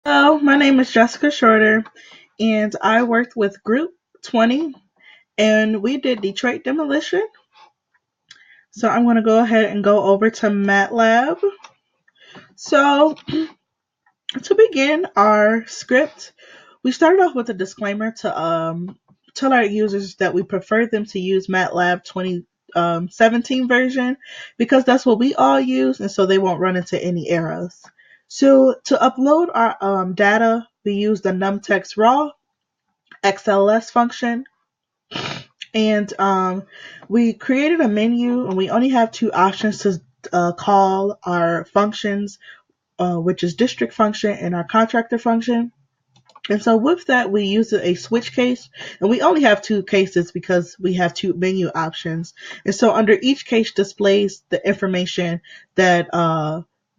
Hello, my name is Jessica Shorter, and I worked with Group20, and we did Detroit Demolition. So I'm going to go ahead and go over to MATLAB. So to begin our script, we started off with a disclaimer to tell our users that we prefer them to use MATLAB 2017 version because that's what we all use, and so they won't run into any errors. So to upload our data, we use the numtext raw XLS function, and we created a menu, and we only have two options to call our functions, which is district function and our contractor function. And so with that, we use a switch case, and we only have two cases because we have two menu options. And so under each case displays the information that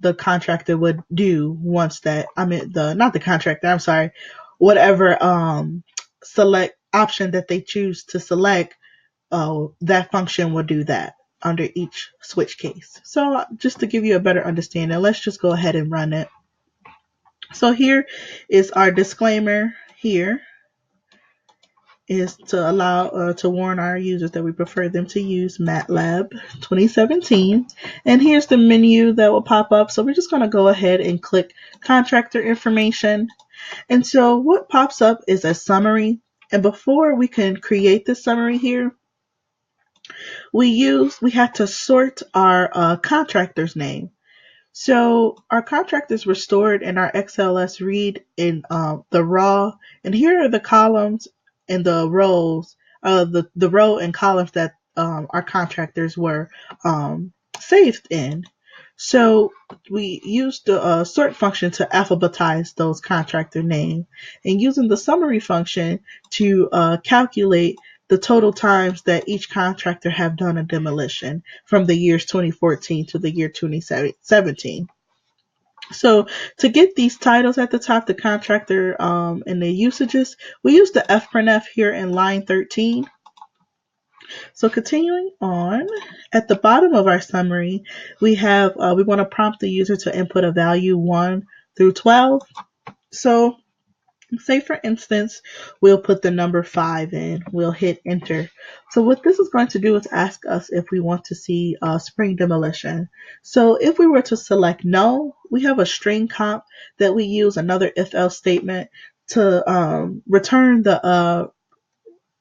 the contractor would do once that, I mean, not the contractor, I'm sorry, whatever select option that they choose to select, that function will do that under each switch case. So just to give you a better understanding, let's just go ahead and run it. So here is our disclaimer. Here is to allow to warn our users that we prefer them to use MATLAB 2017. And here's the menu that will pop up. So we're just going to go ahead and click contractor information. And so what pops up is a summary. And before we can create the summary here, we had to sort our contractor's name. So our contractors were stored in our XLS read in the raw, and here are the columns and the rows, the row and columns that our contractors were saved in. So we used the sort function to alphabetize those contractor names, and using the summary function to calculate the total times that each contractor have done a demolition from the years 2014 to the year 2017. So to get these titles at the top, the contractor and the usages, we use the fprintf here in line 13. So continuing on, at the bottom of our summary, we have we want to prompt the user to input a value 1 through 12. So say for instance, we'll put the number 5 in, we'll hit enter. So what this is going to do is ask us if we want to see spring demolition. So if we were to select no, we have a string comp that we use, another if else statement, to return the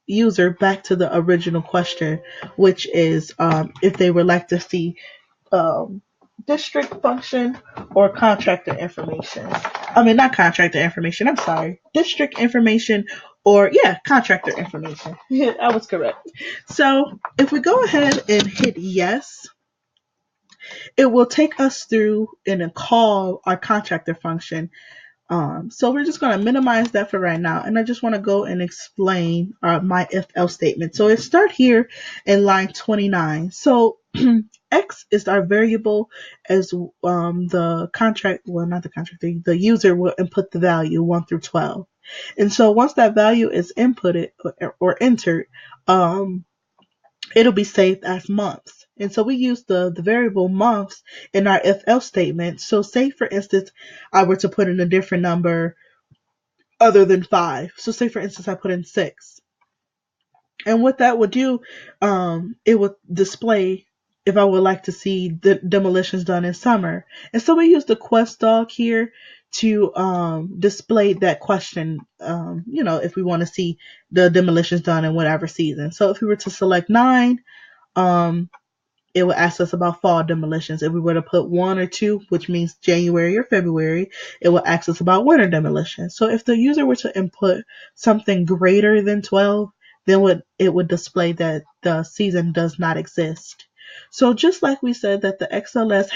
user back to the original question, which is if they would like to see um, district function or contractor information. I mean, not contractor information, I'm sorry. District information or, yeah, contractor information. I was correct. So if we go ahead and hit yes, it will take us through and call our contractor function. So we're just going to minimize that for right now. And I just want to go and explain my if else statement. So it start here in line 29. So X is our variable as the contract, well, not the contract, the user will input the value 1 through 12. And so once that value is inputted or entered, it'll be saved as months. And so we use the variable months in our if else statement. So say for instance, I were to put in a different number other than 5. So say for instance, I put in 6. And what that would do, it would display if I would like to see the demolitions done in summer. And so we use the quest dog here to display that question, if we want to see the demolitions done in whatever season. So if we were to select 9, it will ask us about fall demolitions. If we were to put 1 or 2, which means January or February, it will ask us about winter demolition. So if the user were to input something greater than 12, then it would display that the season does not exist. So just like we said that the XLS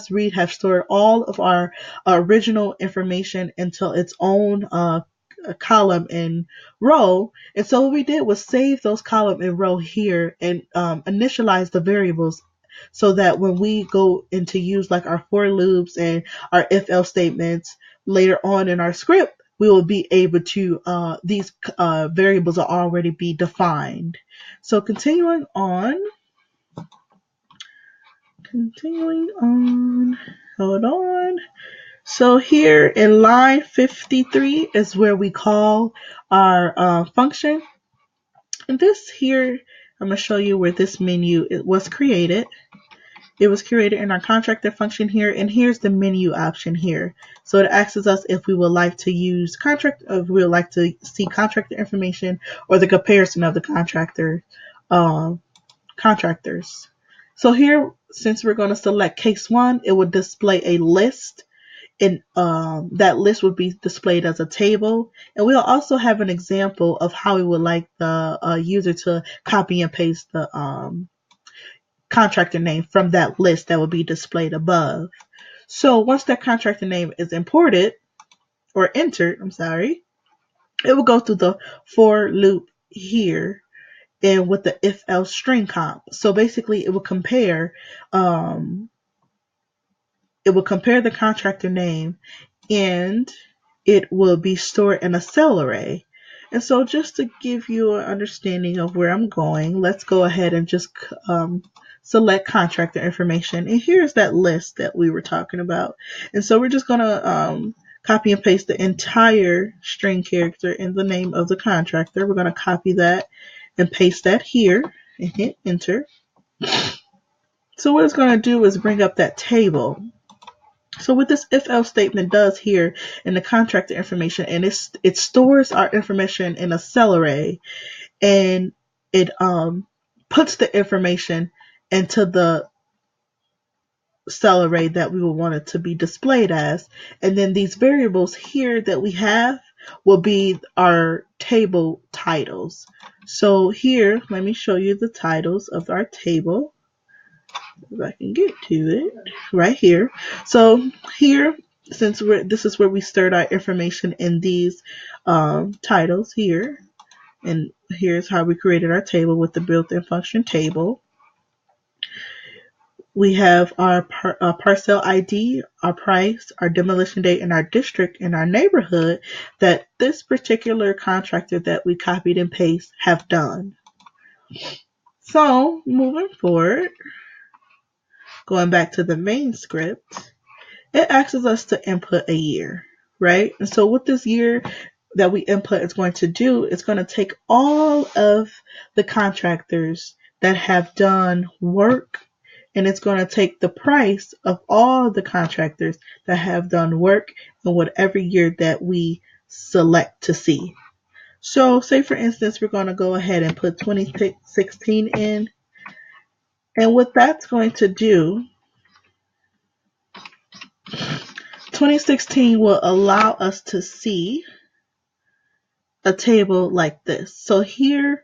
read have stored all of our original information into its own column and row. And so what we did was save those column and row here and initialize the variables so that when we go into use like our for loops and our if else statements later on in our script, we will be able to, these variables will already be defined. So continuing on, hold on. So here in line 53 is where we call our function. And this here, I'm going to show you where this menu was created. It was created in our contractor function here, and here's the menu option here. So it asks us if we would like to use contract, if we would like to see contractor information or the comparison of the contractors. So here, since we're going to select case 1, it would display a list, and that list would be displayed as a table. And we'll also have an example of how we would like the user to copy and paste the contractor name from that list that will be displayed above. So once that contractor name is imported or entered, it will go through the for loop here and with the if else string comp. So basically it will compare the contractor name, and it will be stored in a cell array. And so just to give you an understanding of where I'm going, let's go ahead and just select contractor information. And here's that list that we were talking about. And so we're just going to copy and paste the entire string character in the name of the contractor. We're going to copy that and paste that here and hit enter. So what it's going to do is bring up that table. So what this if else statement does here in the contractor information, and it stores our information in a cell array, and it puts the information into the cell array that we will want it to be displayed as. And then these variables here that we have will be our table titles. So here, let me show you the titles of our table. If I can get to it right here. So here, since this is where we stored our information in these titles here, and here's how we created our table with the built-in function table. We have our parcel ID, our price, our demolition date, and our district and our neighborhood that this particular contractor that we copied and pasted have done. So moving forward, going back to the main script, it asks us to input a year, right? And so what this year that we input is going to do, it's going to take all of the contractors that have done work, and it's going to take the price of all the contractors that have done work in whatever year that we select to see. So say for instance, we're going to go ahead and put 2016 in, and what that's going to do, 2016 will allow us to see a table like this. So here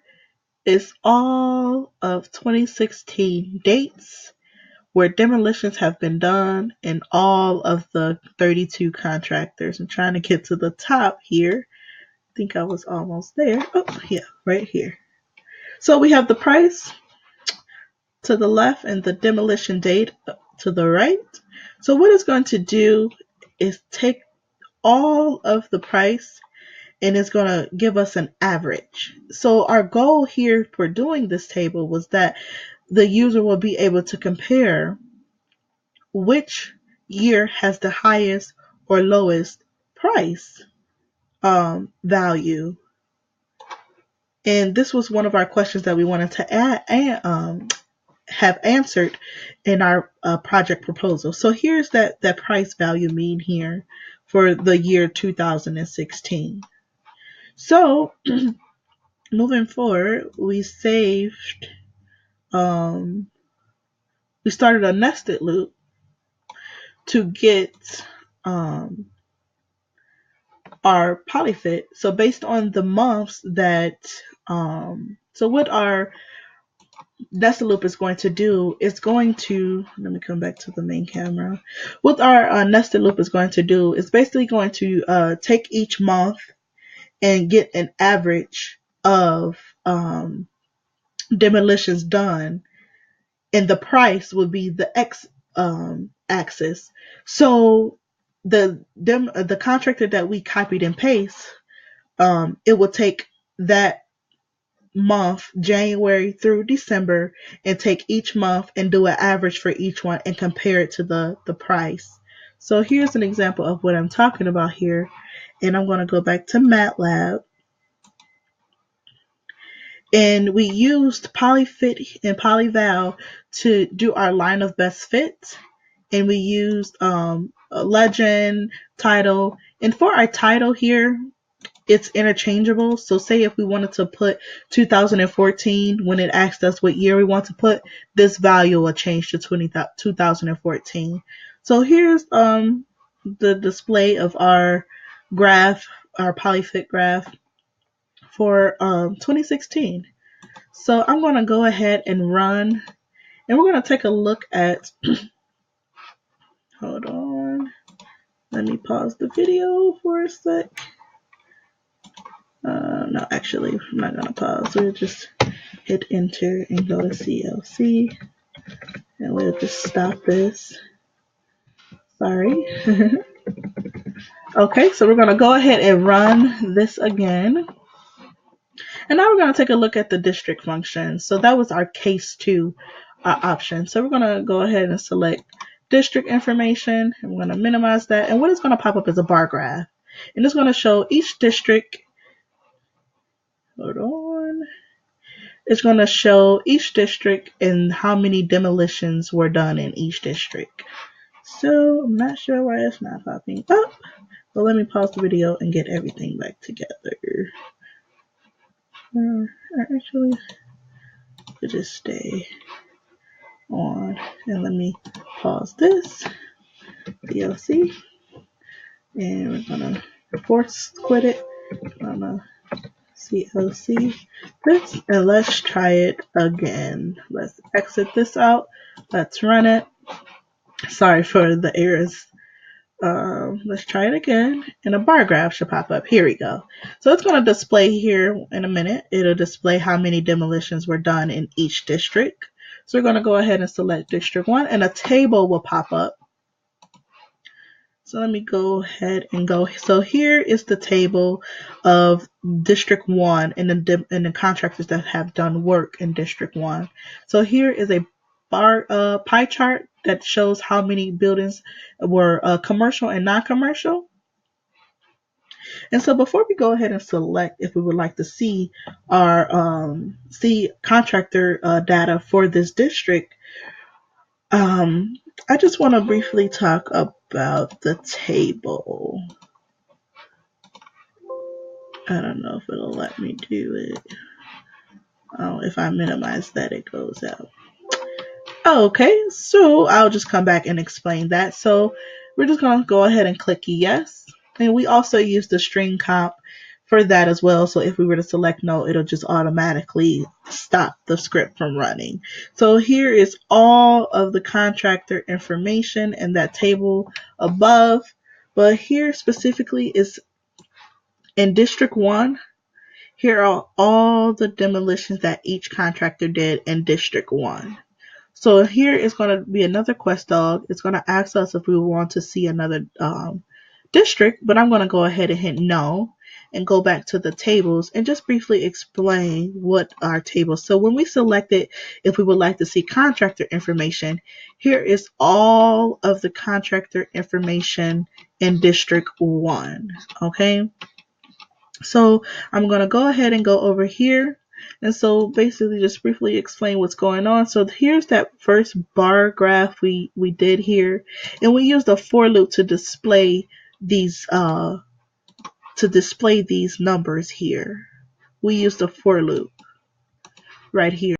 is all of 2016 dates where demolitions have been done and all of the 32 contractors. I'm trying to get to the top here. I think I was almost there. Oh, yeah, right here. So we have the price to the left and the demolition date to the right. So what it's going to do is take all of the price, and it's going to give us an average. So our goal here for doing this table was that the user will be able to compare which year has the highest or lowest price value. And this was one of our questions that we wanted to have answered in our project proposal. So here's that price value mean here for the year 2016. So moving forward, we saved, we started a nested loop to get our polyfit. So based on the months that, so what our nested loop is going to do is going to, let me come back to the main camera. What our nested loop is going to do is basically going to take each month and get an average of demolitions done, and the price would be the X axis. So the contractor that we copied and paste, it will take that month, January through December, and take each month and do an average for each one and compare it to the price. So here's an example of what I'm talking about here. And I'm going to go back to MATLAB. And we used polyfit and polyval to do our line of best fits. And we used a legend, title. And for our title here, it's interchangeable. So say if we wanted to put 2014, when it asked us what year we want to put, this value will change to 2014. So here's the display of our graph, our polyfit graph for 2016. So I'm going to go ahead and run, and we're going to take a look at, hold on, let me pause the video for a sec. No, actually, I'm not going to pause. We'll just hit enter and go to CLC, and we'll just stop this. Sorry. Okay, so we're going to go ahead and run this again. And now we're going to take a look at the district function. So that was our case 2 option. So we're going to go ahead and select district information. And we're going to minimize that. And what is going to pop up is a bar graph. And it's going to show each district. Hold on. It's going to show each district and how many demolitions were done in each district. So I'm not sure why it's not popping up. But let me pause the video and get everything back together. Actually, to just stay on, and let me pause this DLC, and we're gonna force quit it. I'm gonna CLC this, and let's try it again. Let's exit this out. Let's run it. Sorry for the errors. Let's try it again, and a bar graph should pop up. Here we go. So it's going to display here in a minute. It'll display how many demolitions were done in each district. So we're going to go ahead and select District 1, and a table will pop up. So let me go ahead and go. So here is the table of District 1 and the contractors that have done work in District 1. So here is a pie chart that shows how many buildings were commercial and non-commercial. And so before we go ahead and select if we would like to see our contractor data for this district, I just want to briefly talk about the table. I don't know if it'll let me do it. Oh, if I minimize that, it goes out. Okay, so I'll just come back and explain that. So we're just going to go ahead and click yes. And we also use the string comp for that as well. So if we were to select no, it'll just automatically stop the script from running. So here is all of the contractor information in that table above. But here specifically is in District 1. Here are all the demolitions that each contractor did in District 1. So here is going to be another quest dog. It's going to ask us if we want to see another district, but I'm going to go ahead and hit no and go back to the tables and just briefly explain what our tables. So when we select it, if we would like to see contractor information, here is all of the contractor information in District 1. Okay. So I'm going to go ahead and go over here. And so basically just briefly explain what's going on. So here's that first bar graph we did here. And we used a for loop to display these numbers here. We used a for loop right here.